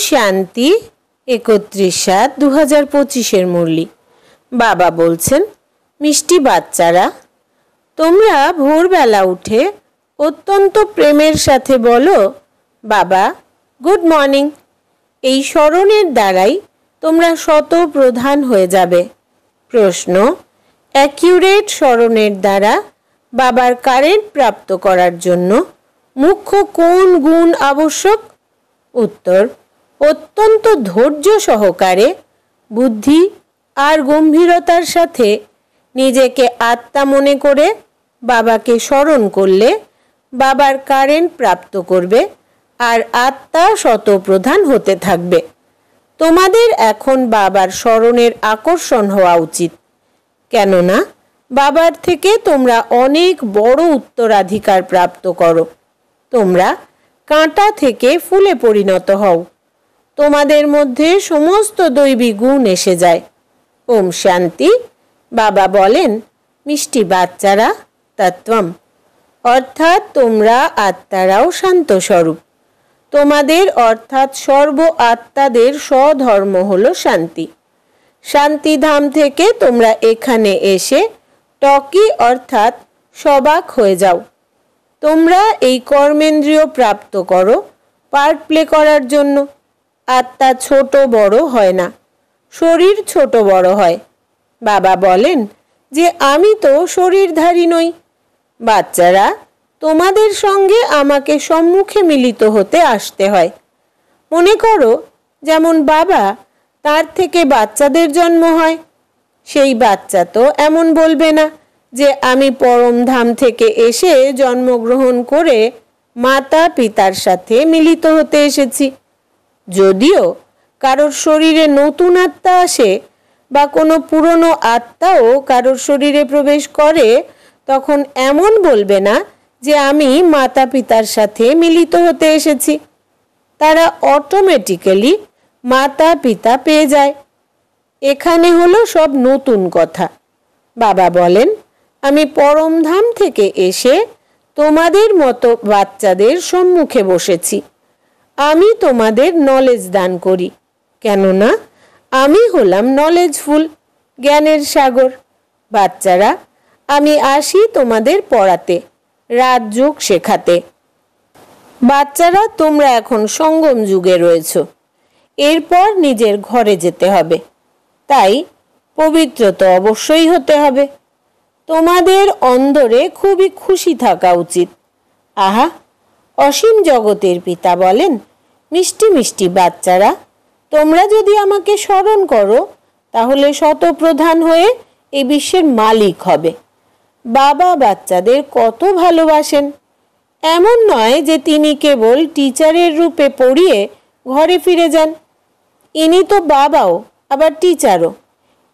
শান্তি 31/7/2025 মুরলি। বাবা বলছেন, মিষ্টি বাচ্চারা, তোমরা ভোরবেলা উঠে অত্যন্ত প্রেমের সাথে বলো, বাবা গুড মর্নিং। এই স্মরণের দ্বারাই তোমরা শতপ্রধান হয়ে যাবে। প্রশ্ন, অ্যাকিউরেট স্মরণের দ্বারা বাবার কারেন্ট প্রাপ্ত করার জন্য মুখ্য কোন গুণ আবশ্যক? উত্তর, অত্যন্ত ধৈর্য সহকারে বুদ্ধি আর গম্ভীরতার সাথে নিজেকে আত্মা মনে করে বাবাকে স্মরণ করলে বাবার কারেন্ট প্রাপ্ত করবে আর আত্মা শতপ্রধান হতে থাকবে। তোমাদের এখন বাবার স্মরণের আকর্ষণ হওয়া উচিত, কেননা বাবার থেকে তোমরা অনেক বড় উত্তরাধিকার প্রাপ্ত করো। তোমরা কাঁটা থেকে ফুলে পরিণত হও। তোমাদের মধ্যে সমস্ত দৈবী গুণ এসে যায়। ওম শান্তি। বাবা বলেন, মিষ্টি বাচ্চারা, তত্ত্বম, অর্থাৎ তোমরা আত্মারাও শান্ত স্বরূপ। তোমাদের অর্থাৎ সর্ব আত্মাদের স্বধর্ম হলো শান্তি। শান্তিধাম থেকে তোমরা এখানে এসে টকি অর্থাৎ সবাক হয়ে যাও। তোমরা এই কর্মেন্দ্রিয় প্রাপ্ত করো পার্ট প্লে করার জন্য। আত্মা ছোট বড় হয় না, শরীর ছোট বড় হয়। বাবা বলেন যে আমি তো শরীরধারী নই। বাচ্চারা, তোমাদের সঙ্গে আমাকে সম্মুখে মিলিত হতে আসতে হয়। মনে করো যেমন বাবা, তার থেকে বাচ্চাদের জন্ম হয়। সেই বাচ্চা তো এমন বলবে না যে আমি পরমধাম থেকে এসে জন্মগ্রহণ করে মাতা পিতার সাথে মিলিত হতে এসেছি। যদিও কারোর শরীরে নতুন আত্মা আসে বা কোনো পুরনো আত্মাও কারোর শরীরে প্রবেশ করে, তখন এমন বলবে না যে আমি মাতা পিতার সাথে মিলিত হতে এসেছি। তারা অটোমেটিক্যালি মাতা পিতা পেয়ে যায়। এখানে হলো সব নতুন কথা। বাবা বলেন, আমি পরমধাম থেকে এসে তোমাদের মতো বাচ্চাদের সম্মুখে বসেছি। আমি তোমাদের নলেজ দান করি, কেননা আমি হলাম নলেজফুল, জ্ঞানের সাগর। বাচ্চারা, আমি আসি তোমাদের পড়াতে, রাজযোগ শেখাতে। বাচ্চারা, তোমরা এখন সঙ্গম যুগে রয়েছ। এরপর নিজের ঘরে যেতে হবে, তাই পবিত্র তো অবশ্যই হতে হবে। তোমাদের অন্তরে খুবই খুশি থাকা উচিত। আহা, অসীম জগতের পিতা বলেন, মিষ্টি মিষ্টি বাচ্চারা, তোমরা যদি আমাকে স্মরণ করো তাহলে শতপ্রধান হয়ে এই বিশ্বের মালিক হবে। বাবা বাচ্চাদের কত ভালোবাসেন। এমন নয় যে তিনি কেবল টিচারের রূপে পড়িয়ে ঘরে ফিরে যান। ইনি তো বাবাও আবার টিচারও।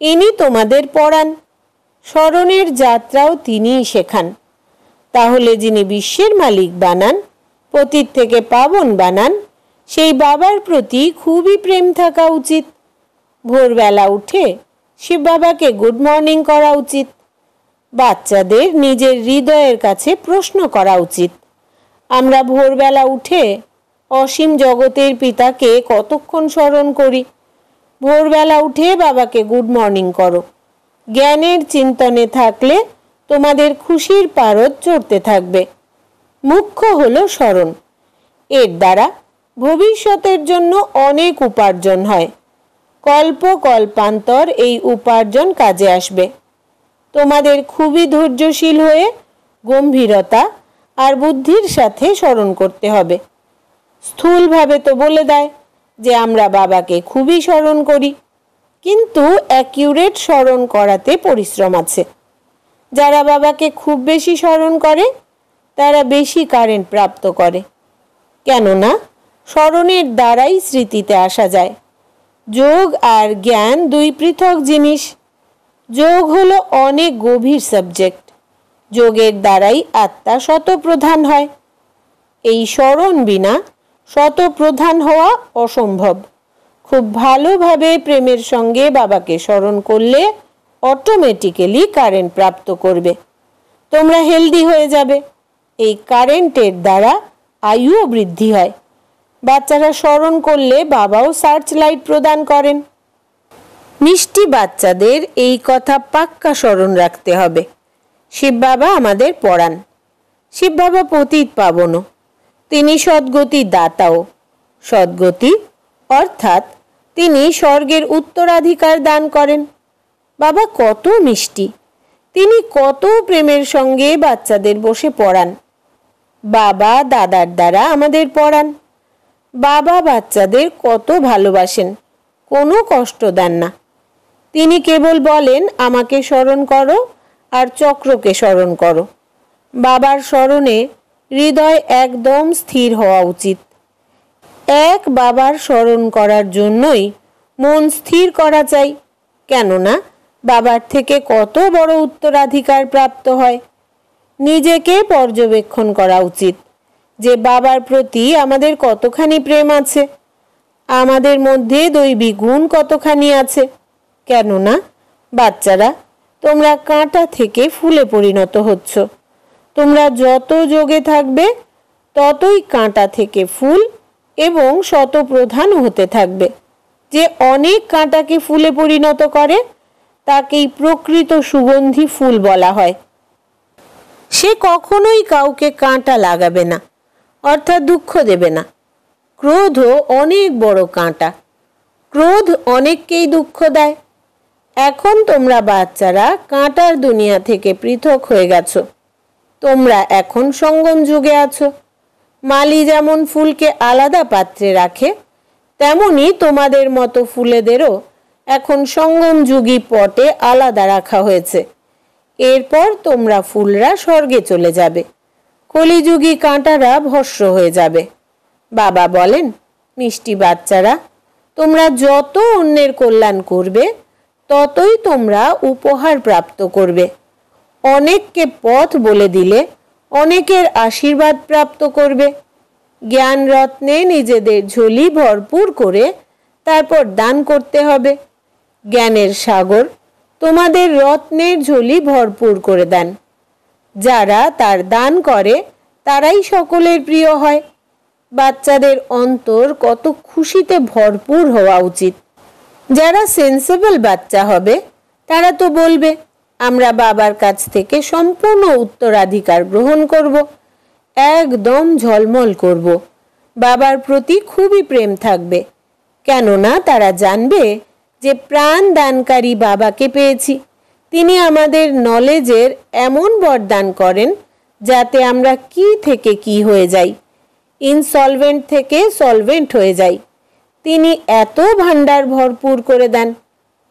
ইনি তোমাদের পড়ান, স্মরণের যাত্রাও তিনিই শেখান। তাহলে যিনি বিশ্বের মালিক বানান, পতিত থেকে পাবন বানান, সেই বাবার প্রতি খুবই প্রেম থাকা উচিত। ভোরবেলা উঠে শিব বাবাকে গুড মর্নিং করা উচিত। বাচ্চাদের নিজের হৃদয়ের কাছে প্রশ্ন করা উচিত, আমরা ভোরবেলা উঠে অসীম জগতের পিতাকে কতক্ষণ স্মরণ করি? ভোরবেলা উঠে বাবাকে গুড মর্নিং করো। জ্ঞানের চিন্তনে থাকলে তোমাদের খুশির পারদ চড়তে থাকবে। মুখ্য হলো স্মরণ। এর দ্বারা ভবিষ্যতের জন্য অনেক উপার্জন হয়। কল্প কল্পান্তর এই উপার্জন কাজে আসবে। তোমাদের খুবই ধৈর্যশীল হয়ে গম্ভীরতা আর বুদ্ধির সাথে স্মরণ করতে হবে। স্থূলভাবে তো বলে দেয় যে আমরা বাবাকে খুবই স্মরণ করি, কিন্তু অ্যাকিউরেট স্মরণ করাতে পরিশ্রম আছে। যারা বাবাকে খুব বেশি স্মরণ করে তারা বেশি কারেন্ট প্রাপ্ত করে, কেননা স্মরণের দ্বারাই স্মৃতিতে আসা যায়। যোগ আর জ্ঞান দুই পৃথক জিনিস। যোগ হলো অনেক গভীর সাবজেক্ট। যোগের দ্বারাই আত্মা শতপ্রধান হয়। এই স্মরণ বিনা শতপ্রধান হওয়া অসম্ভব। খুব ভালোভাবে প্রেমের সঙ্গে বাবাকে স্মরণ করলে অটোমেটিক্যালি কারেন্ট প্রাপ্ত করবে। তোমরা হেলদি হয়ে যাবে। এই কারেন্টের দ্বারা আয়ুও বৃদ্ধি হয়। বাচ্চারা স্মরণ করলে বাবাও সার্চ লাইট প্রদান করেন। মিষ্টি বাচ্চাদের এই কথা পাক্কা স্মরণ রাখতে হবে। শিব বাবা আমাদের পড়ান। শিব বাবা পতিত পাবনও, তিনি সদ্গতি দাতাও। সদ্গতি অর্থাৎ তিনি স্বর্গের উত্তরাধিকার দান করেন। বাবা কত মিষ্টি, তিনি কত প্রেমের সঙ্গে বাচ্চাদের বসে পড়ান। বাবা দাদার দ্বারা আমাদের পড়ান। বাবা বাচ্চাদের কত ভালোবাসেন, কোনো কষ্ট দেন না। তিনি কেবল বলেন আমাকে স্মরণ করো আর চক্রকে স্মরণ করো। বাবার স্মরণে হৃদয় একদম স্থির হওয়া উচিত। এক বাবার স্মরণ করার জন্যই মন স্থির করা চাই, কেননা বাবার থেকে কত বড় উত্তরাধিকার প্রাপ্ত হয়। নিজেকে পর্যবেক্ষণ করা উচিত যে বাবার প্রতি আমাদের কতখানি প্রেম আছে, আমাদের মধ্যে দৈবিক গুণ কতখানি আছে। কেননা বাচ্চারা, তোমরা কাঁটা থেকে ফুলে পরিণত হচ্ছ। তোমরা যত যোগে থাকবে ততই কাঁটা থেকে ফুল এবং শতপ্রধান হতে থাকবে। যে অনেক কাঁটাকে ফুলে পরিণত করে তাকেই প্রকৃত সুগন্ধি ফুল বলা হয়। সে কখনোই কাউকে কাঁটা লাগাবে না, অর্থাৎ দুঃখ দেবে না। ক্রোধও অনেক বড় কাঁটা, ক্রোধ অনেককেই দুঃখ দেয়। এখন তোমরা বাচ্চারা কাঁটার দুনিয়া থেকে পৃথক হয়ে গেছো। তোমরা এখন সঙ্গম যুগে আছো। মালি যেমন ফুলকে আলাদা পাত্রে রাখে, তেমনি তোমাদের মতো ফুলেদেরও এখন সঙ্গম যুগী পটে আলাদা রাখা হয়েছে। এরপর তোমরা ফুলরা স্বর্গে চলে যাবে, কলিযুগী কাঁটারা ভস্ম হয়ে যাবে। বাবা বলেন, মিষ্টি বাচ্চারা, তোমরা যত অন্যের কল্যাণ করবে ততই তোমরা উপহার প্রাপ্ত করবে। অনেককে পথ বলে দিলে অনেকের আশীর্বাদ প্রাপ্ত করবে। জ্ঞান রত্নে নিজেদের ঝুলি ভরপুর করে তারপর দান করতে হবে। জ্ঞানের সাগর তোমাদের রত্নের ঝুলি ভরপুর করে দেন। যারা তার দান করে তারাই সকলের প্রিয় হয়। বাচ্চাদের অন্তর কত খুশিতে ভরপুর হওয়া উচিত। যারা সেন্সেবল বাচ্চা হবে তারা তো বলবে, আমরা বাবার কাছ থেকে সম্পূর্ণ উত্তরাধিকার গ্রহণ করব, একদম ঝলমল করব। বাবার প্রতি খুবই প্রেম থাকবে, কেননা তারা জানবে যে প্রাণ দানকারী বাবাকে পেয়েছি। তিনি আমাদের নলেজের এমন বরদান করেন যাতে আমরা কি থেকে কি হয়ে যাই, ইনসলভেন্ট থেকে সলভেন্ট হয়ে যাই। তিনি এত ভান্ডার ভরপুর করে দেন।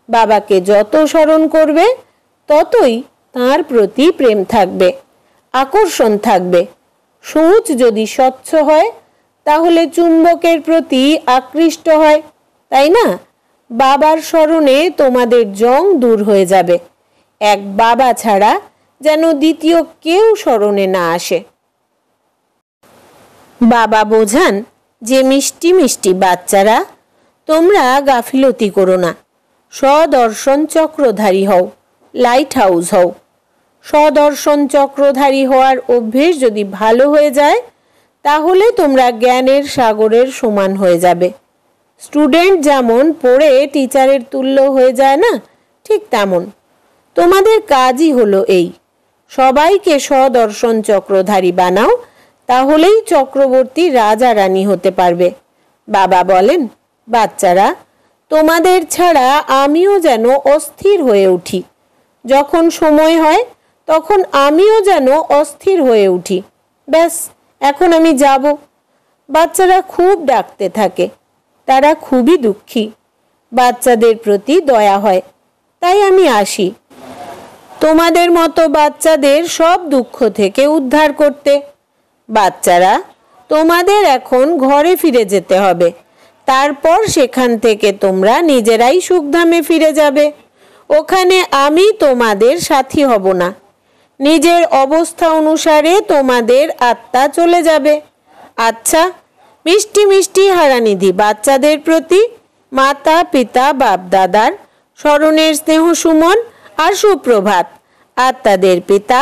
বাবাকে যত স্মরণ করবে ততই তার প্রতি প্রেম থাকবে, আকর্ষণ থাকবে। সূচ যদি স্বচ্ছ হয় তাহলে চুম্বকের প্রতি আকৃষ্ট হয়, তাই না? বাবার স্মরণে তোমাদের জং দূর হয়ে যাবে। এক বাবা ছাড়া যেন দ্বিতীয় কেউ স্মরণে না আসে। বাবা বোঝান যে মিষ্টি মিষ্টি বাচ্চারা, তোমরা গাফিলতি করো না। সদর্শন চক্রধারী হও, লাইট হাউস হও। সদর্শন চক্রধারী হওয়ার অভ্যেস যদি ভালো হয়ে যায় তাহলে তোমরা জ্ঞানের সাগরের সমান হয়ে যাবে। স্টুডেন্ট যেমন পড়ে টিচারের তুল্য হয়ে যায় না, ঠিক তেমন তোমাদের কাজই হলো এই, সবাইকে সদর্শন চক্রধারী বানাও, তাহলেই চক্রবর্তী রাজা রানী হতে পারবে। বাবা বলেন, বাচ্চারা, তোমাদের ছাড়া আমিও যেন অস্থির হয়ে উঠি। যখন সময় হয় তখন আমিও যেন অস্থির হয়ে উঠি। ব্যাস, এখন আমি যাব। বাচ্চারা খুব ডাকতে থাকে, তারা খুবই দুঃখী। বাচ্চাদের প্রতি দয়া হয়, তাই আমি আসি তোমাদের মতো বাচ্চাদের সব দুঃখ থেকে উদ্ধার করতে। বাচ্চারা, তোমাদের এখন ঘরে ফিরে যেতে হবে। তারপর সেখান থেকে তোমরা নিজেরাই সুখধামে ফিরে যাবে। ওখানে আমি তোমাদের সাথী হব না। নিজের অবস্থা অনুসারে তোমাদের আত্মা চলে যাবে। আচ্ছা, মিষ্টি মিষ্টি হারানিধি বাচ্চাদের প্রতি মাতা পিতা বাপ দাদার স্মরণের স্নেহ সুমন আর সুপ্রভাত। আত্মাদের পিতা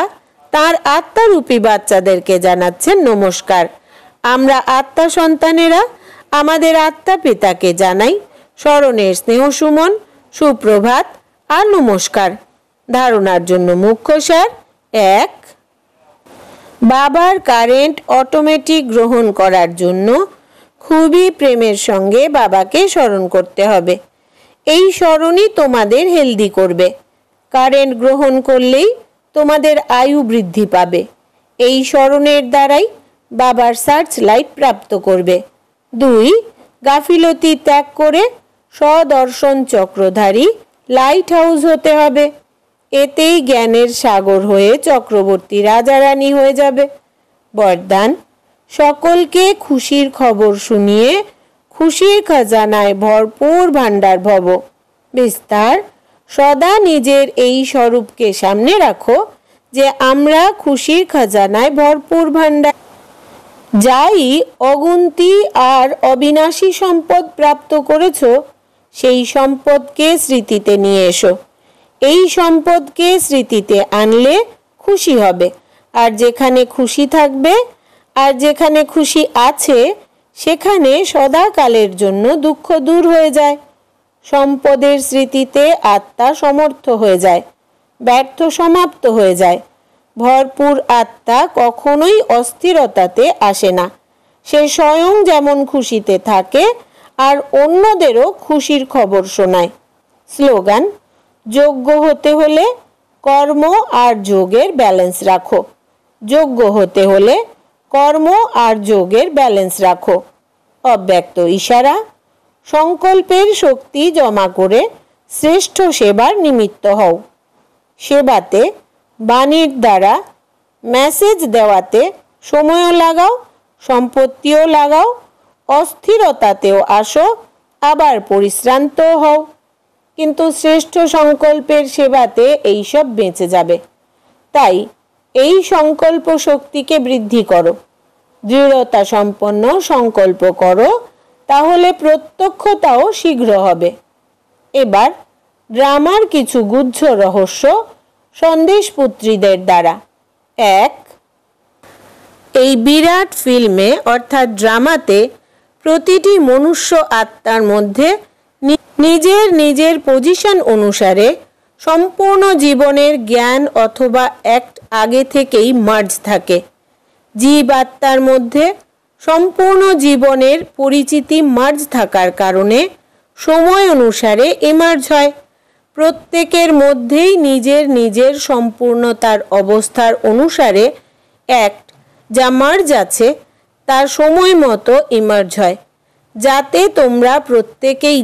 তার আত্মারূপী বাচ্চাদেরকে জানাচ্ছেন নমস্কার। আমরা আত্মা সন্তানেরা আমাদের আত্মা পিতাকে জানাই স্মরণের স্নেহসুমন, সুপ্রভাত আর নমস্কার। ধারণার জন্য মুখ্যসার: 1. বাবার কারেন্ট অটোমেটিক গ্রহণ করার জন্য খুবই প্রেমের সঙ্গে বাবাকে স্মরণ করতে হবে। এই স্মরণই তোমাদের হেলদি করবে। কারেন্ট গ্রহণ করলেই তোমাদের আয়ু বৃদ্ধি পাবে। এই স্মরণের দ্বারাই বাবার সার্চ লাইট প্রাপ্ত করবে। 2. গাফিলতি ত্যাগ করে সদর্শন চক্রধারী লাইট হাউস হতে হবে। এতেই জ্ঞানের সাগর হয়ে চক্রবর্তী রাজা রানী হয়ে যাবে। বরদান: সকলকে খুশির খবর শুনিয়ে খুশির খাজানায় ভরপুর ভাণ্ডার ভব। বিস্তার: সদা নিজের এই স্বরূপকে সামনে রাখো যে আমরা খুশির খাজানায় ভরপুর ভাণ্ডার। যাই অগুন্তি আর অবিনাশী সম্পদ প্রাপ্ত করেছ, সেই সম্পদকে স্মৃতিতে নিয়ে এসো। এই সম্পদকে স্মৃতিতে আনলে খুশি হবে, আর যেখানে খুশি থাকবে আর যেখানে খুশি আছে সেখানে সদাকালের জন্য দুঃখ দূর হয়ে যায়। সম্পদের স্মৃতিতে আত্মা সমর্থ হয়ে যায়, ব্যর্থ সমাপ্ত হয়ে যায়। ভরপুর আত্মা কখনোই অস্থিরতাতে আসে না। সে স্বয়ং যেমন খুশিতে থাকে আর অন্যদেরও খুশির খবর শোনায়। স্লোগান: যোগ্য হতে হলে কর্ম আর যোগের ব্যালেন্স রাখো। যোগ্য হতে হলে কর্ম আর যোগের ব্যালেন্স রাখো। অব্যক্ত ইশারা: সংকল্পের শক্তি জমা করে শ্রেষ্ঠ সেবার নিমিত্ত হও। সেবাতে, বাণীর দ্বারা মেসেজ দেওয়াতে সময়ও লাগাও, সম্পত্তিও লাগাও, অস্থিরতাতেও আসো, আবার পরিশ্রান্ত হও। কিন্তু শ্রেষ্ঠ সংকল্পের সেবাতে এইসব বেঁচে যাবে। তাই এই সংকল্প শক্তিকে বৃদ্ধি করো, দৃঢ়তা সম্পন্ন সংকল্প করো, তাহলে প্রত্যক্ষতাও শীঘ্র হবে। এবার ড্রামার কিছু গুহ্য রহস্য সন্দেশপুত্রীদের দ্বারা। 1. এই বিরাট ফিল্মে অর্থাৎ ড্রামাতে প্রতিটি মনুষ্য আত্মার মধ্যে নিজের নিজের পজিশন অনুসারে সম্পূর্ণ জীবনের জ্ঞান অথবা অ্যাক্ট আগে থেকেই মার্জ থাকে। জীব আত্মার মধ্যে সম্পূর্ণ জীবনের পরিচিতি মার্জ থাকার কারণে সময় অনুসারে এমার্জ হয়। প্রত্যেকের মধ্যেই নিজের নিজের সম্পূর্ণতার অবস্থার অনুসারে অ্যাক্ট যা মার্জ আছে তার সময় মতো ইমার্জ হয়, যাতে তোমরা প্রত্যেকেই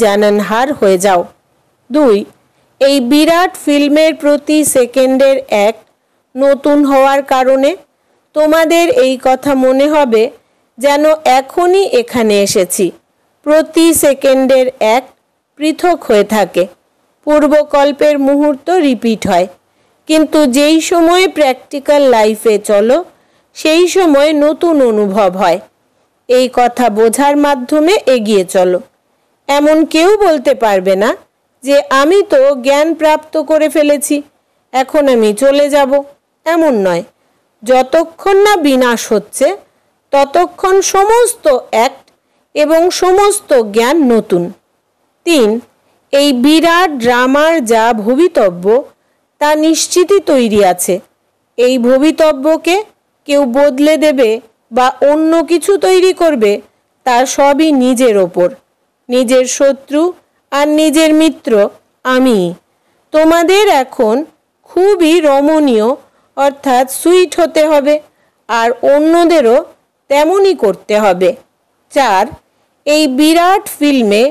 জানানহার হয়ে যাও। 2. এই বিরাট ফিল্মের প্রতি সেকেন্ডের অ্যাক্ট নতুন হওয়ার কারণে তোমাদের এই কথা মনে হবে যেন এখনই এখানে এসেছি। প্রতি সেকেন্ডের অ্যাক্ট পৃথক হয়ে থাকে। পূর্বকল্পের মুহূর্ত রিপিট হয়, কিন্তু যেই সময় প্র্যাকটিক্যাল লাইফে চলো সেই সময় নতুন অনুভব হয়। এই কথা বোঝার মাধ্যমে এগিয়ে চলো। এমন কেউ বলতে পারবে না যে আমি তো জ্ঞান প্রাপ্ত করে ফেলেছি, এখন আমি চলে যাব। এমন নয়। যতক্ষণ না বিনাশ হচ্ছে ততক্ষণ সমস্ত অ্যাক্ট এবং সমস্ত জ্ঞান নতুন। 3. এই বিরাট ড্রামার যা ভবিতব্য তা নিশ্চিতই তৈরি আছে। এই ভবিতব্যকে কেউ বদলে দেবে বা অন্য কিছু তৈরি করবে তার সবই নিজের ওপর। নিজের শত্রু আর নিজের মিত্র আমি। তোমাদের এখন খুবই রমণীয় অর্থাৎ সুইট হতে হবে, আর অন্যদেরও তেমনই করতে হবে। 4. এই বিরাট ফিল্মে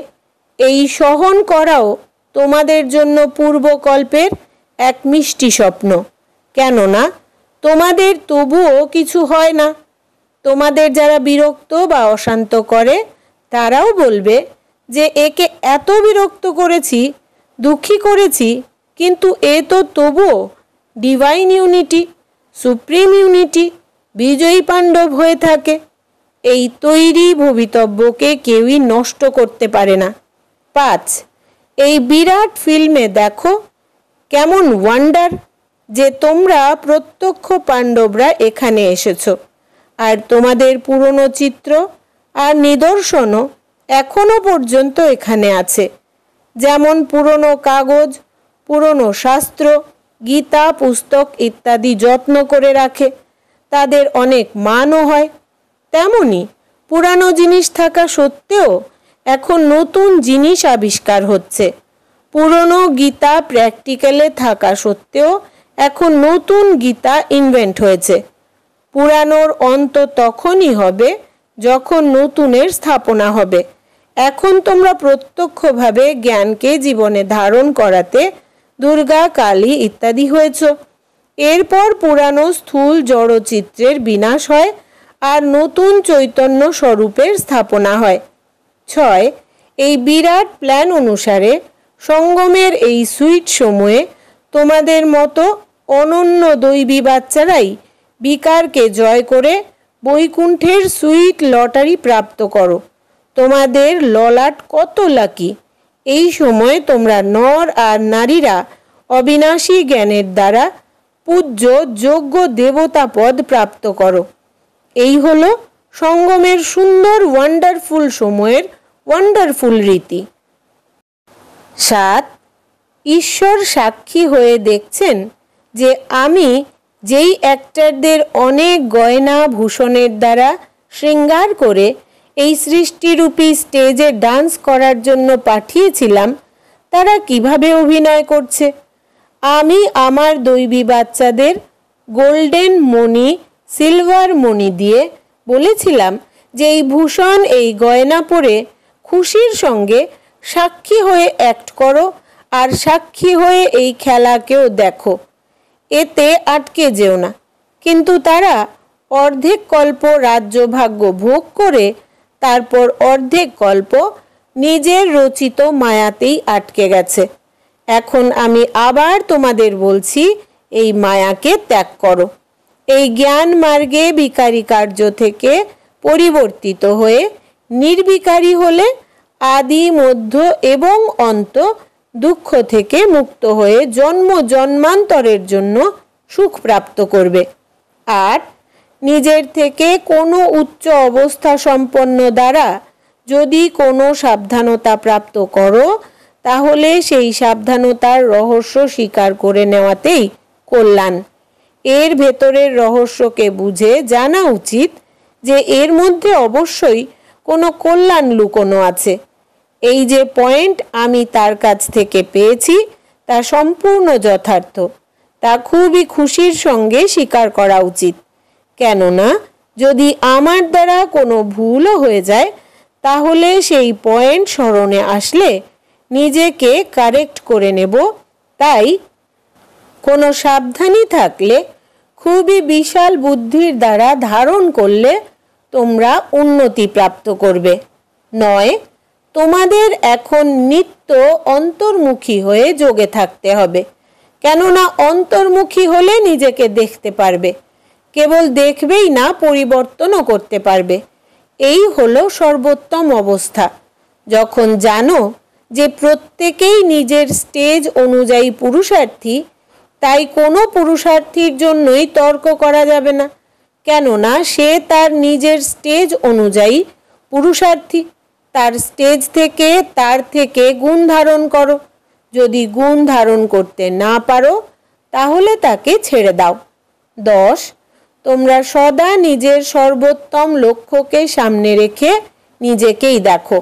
এই সহন করাও তোমাদের জন্য পূর্বকল্পের এক মিষ্টি স্বপ্ন। কেননা তোমাদের তবুও কিছু হয় না। তোমাদের যারা বিরক্ত বা অশান্ত করে তারাও বলবে যে একে এত বিরক্ত করেছি, দুঃখী করেছি, কিন্তু এ তো তবুও ডিভাইন ইউনিটি, সুপ্রিম ইউনিটি, বিজয়ী পাণ্ডব হয়ে থাকে। এই তৈরি ভবিতব্যকে কেউই নষ্ট করতে পারে না। 5. এই বিরাট ফিল্মে দেখো কেমন ওয়ান্ডার যে তোমরা প্রত্যক্ষ পাণ্ডবরা এখানে এসেছো, আর তোমাদের পুরনো চিত্র আর নিদর্শনও এখনো পর্যন্ত এখানে আছে। যেমন পুরনো কাগজ, পুরনো শাস্ত্র, গীতা পুস্তক ইত্যাদি যত্ন করে রাখে, তাদের অনেক মানও হয়। তেমনি পুরানো জিনিস থাকা সত্ত্বেও এখন নতুন জিনিস আবিষ্কার হচ্ছে। পুরনো গীতা প্র্যাকটিক্যালে থাকা সত্ত্বেও এখন নতুন গীতা ইনভেন্ট হয়েছে। পুরানোর অন্ত তখনই হবে যখন নতুনের স্থাপনা হবে। এখন তোমরা প্রত্যক্ষভাবে জ্ঞানকে জীবনে ধারণ করাতে দুর্গা, কালী ইত্যাদি হয়েছ। এরপর পুরানো স্থূল জড়চিত্রের বিনাশ হয় আর নতুন চৈতন্য স্বরূপের স্থাপনা হয়। 6. এই বিরাট প্ল্যান অনুসারে সঙ্গমের এই সুইট সময়ে তোমাদের মতো অনন্য দৈবী বাচ্চারাই বিকারকে জয় করে বৈকুণ্ঠের সুইট লটারি প্রাপ্ত করো। তোমাদের ললাট কত লাকি! এই সময় তোমরা নর আর নারীরা অবিনাশী জ্ঞানের দ্বারা পূজ্য যোগ্য দেবতা পদ প্রাপ্ত করো। এই হলো সঙ্গমের সুন্দর ওয়ান্ডারফুল সময়ের ওয়ান্ডারফুল রীতি। 7. ঈশ্বর সাক্ষী হয়ে দেখছেন যে আমি যেই অ্যাক্টরদের অনেক গয়না ভূষণের দ্বারা শৃঙ্গার করে এই সৃষ্টিরূপী স্টেজে ডান্স করার জন্য পাঠিয়েছিলাম, তারা কিভাবে অভিনয় করছে। আমি আমার দৈবী বাচ্চাদের গোল্ডেন মণি, সিলভার মণি দিয়ে বলেছিলাম যে এই ভূষণ, এই গয়না পরে খুশির সঙ্গে সাক্ষী হয়ে অ্যাক্ট করো আর সাক্ষী হয়ে এই খেলাকেও দেখো, এতে আটকে যেও না। কিন্তু তারা অর্ধেক কল্প রাজ্যভাগ্য ভোগ করে তারপর অর্ধেক কল্প নিজের রচিত মায়াতেই আটকে গেছে। এখন আমি আবার তোমাদের বলছি, এই মায়াকে ত্যাগ করো। এই জ্ঞান মার্গে বিকারী কার্য থেকে পরিবর্তিত হয়ে নির্বিকারী হলে আদি, মধ্য এবং অন্ত দুঃখ থেকে মুক্ত হয়ে জন্ম জন্মান্তরের জন্য সুখ প্রাপ্ত করবে। আর নিজের থেকে কোনো উচ্চ অবস্থা সম্পন্ন দ্বারা যদি কোনো সাবধানতা প্রাপ্ত করো, তাহলে সেই সাবধানতার রহস্য স্বীকার করে নেওয়াতেই কল্যাণ। এর ভেতরের রহস্যকে বুঝে জানা উচিত যে এর মধ্যে অবশ্যই কোনো কল্যাণ লুকোনো আছে। এই যে পয়েন্ট আমি তার কাছ থেকে পেয়েছি তা সম্পূর্ণ যথার্থ, তা খুবই খুশির সঙ্গে স্বীকার করা উচিত। কেননা যদি আমার দ্বারা কোনো ভুলও হয়ে যায়, তাহলে সেই পয়েন্ট স্মরণে আসলে নিজেকে কারেক্ট করে নেব। তাই কোনো সাবধানী থাকলে, খুবই বিশাল বুদ্ধির দ্বারা ধারণ করলে তোমরা উন্নতি প্রাপ্ত করবে। 9. তোমাদের এখন নিত্য অন্তর্মুখী হয়ে যোগে থাকতে হবে। কেননা অন্তর্মুখী হলে নিজেকে দেখতে পারবে, কেবল দেখবেই না, পরিবর্তনও করতে পারবে। এই হলো সর্বোত্তম অবস্থা। যখন জানো যে প্রত্যেকেই নিজের স্টেজ অনুযায়ী পুরুষার্থী, তাই কোনো পুরুষার্থীর জন্যই তর্ক করা যাবে না, কেননা সে তার নিজের স্টেজ অনুযায়ী পুরুষার্থী। তার স্টেজ থেকে, তার থেকে গুণ ধারণ করো। যদি গুণ ধারণ করতে না পারো, তাহলে তাকে ছেড়ে দাও। 10. তোমরা সদা নিজের সর্বোত্তম লক্ষ্যকে সামনে রেখে নিজেকেই দেখো।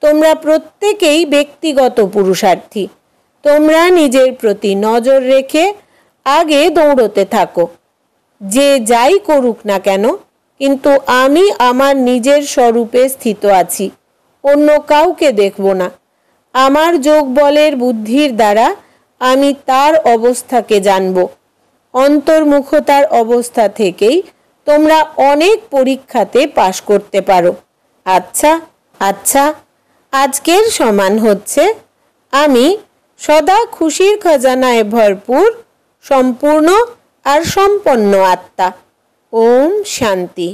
তোমরা প্রত্যেকেই ব্যক্তিগত পুরুষার্থী। তোমরা নিজের প্রতি নজর রেখে আগে দৌড়তে থাকো। যে যাই করুক না কেন, কিন্তু আমি আমার নিজের স্বরূপে স্থিত আছি, অন্য কাউকে দেখব না। আমার যোগ বলের বুদ্ধির দ্বারা আমি তার অবস্থাকে জানব। অন্তর্মুখতার অবস্থা থেকেই তোমরা অনেক পরীক্ষাতে পাশ করতে পারো। আচ্ছা, আজকের সমান হচ্ছে আমি সদা খুশির খজানায় ভরপুর, সম্পূর্ণ আর সম্পন্ন আত্মা। ওম শান্তি।